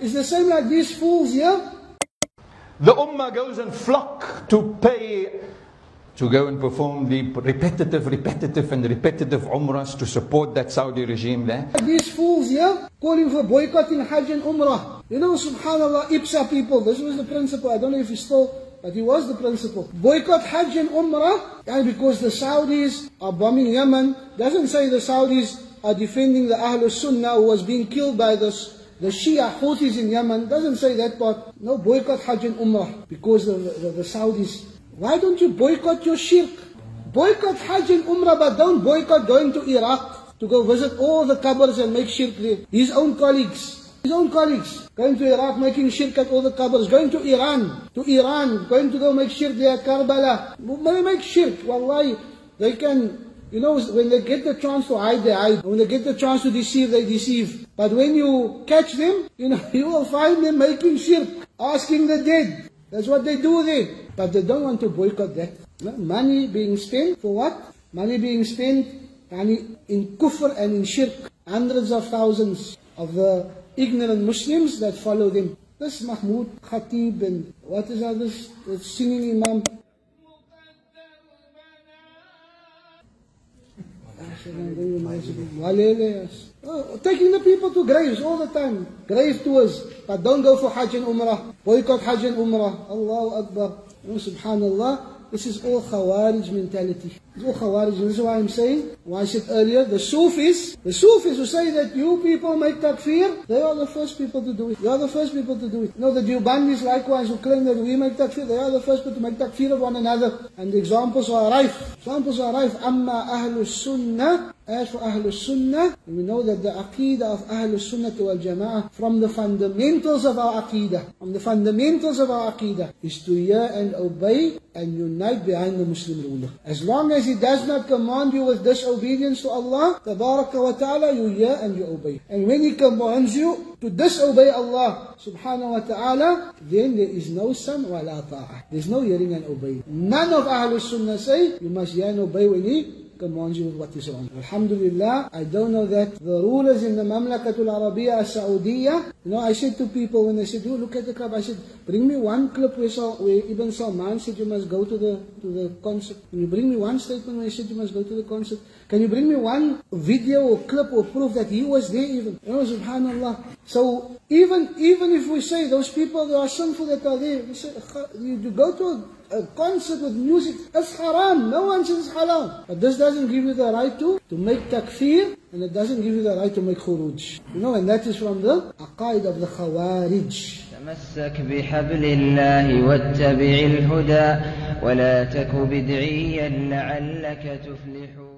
It's the same like these fools here. The ummah goes and flock to pay, to go and perform the repetitive umrahs to support that Saudi regime there. These fools here calling for boycotting Hajj and Umrah. You know, subhanAllah, IPSA people, this was the principle. I don't know if he's still, but he was the principle. Boycott Hajj and Umrah, and because the Saudis are bombing Yemen. Doesn't say the Saudis are defending the Ahlul Sunnah who was being killed by the Shia Houthis in Yemen. Doesn't say that part. No, boycott Hajj and Umrah because of the Saudis. Why don't you boycott your shirk? Boycott Hajj and Umrah, but don't boycott going to Iraq to go visit all the qabrs and make shirk there. His own colleagues. Going to Iraq, making shirk at all the qabrs. Going to Iran, going to go make shirk there at Karbala. They make shirk. Wallahi, they can, you know, when they get the chance to hide, they hide. When they get the chance to deceive, they deceive. But when you catch them, you know, you will find them making shirk, asking the dead. That's what they do there. But they don't want to boycott that. Money being spent for what? Money being spent in kufr and in shirk. Hundreds of thousands of the ignorant Muslims that follow them. This Mahmoud Khatib and what is others? The singing Imam. Taking the people to graves all the time. Grave tours. But don't go for Hajj and Umrah. Boycott Hajj and Umrah. Allahu Akbar. Subhanallah. This is all Khawarij mentality. It's all Khawarij. This is why I'm saying, what I said earlier, the Sufis who say that you people make takfir, they are the first people to do it. They are the first people to do it. You know, the Deobandis likewise who claim that we make takfir, they are the first people to make takfir of one another. And the examples are rife. Amma Ahlus Sunnah. As for Ahlul Sunnah, we know that the Aqeedah of Ahlul Sunnah wal Jama'ah, from the fundamentals of our Aqeedah, is to hear and obey and unite behind the Muslim ruler. As long as he does not command you with disobedience to Allah, Tabaraka wa Ta'ala, you hear and you obey. And when he commands you to disobey Allah, Subhanahu wa Ta'ala, then there is no sam wa la ta'ah. There is no hearing and obeying. None of Ahlul Sunnah say, you must hear and obey when he commands you with what is wrong. Alhamdulillah, I don't know that the rulers in the Mamlakatul Arabiya Saudiya, you know, I said to people when they said, oh, look at the club, I said, bring me one clip where Ibn Salman said you must go to the concert. Can you bring me one statement where he said you must go to the concert? Can you bring me one video or clip or proof that he was there even? You know, subhanallah. So even if we say those people that are sinful that are there, we say, you go to a concert with music, it's haram. No one says it's halal. But this doesn't give you the right to make takfir, and it doesn't give you the right to make khuruj. You know, and that is from the aqaid of the Khawarij. تمسك بحبل الله واتبع الهدى ولا تك بدعيا لعلك تفلح.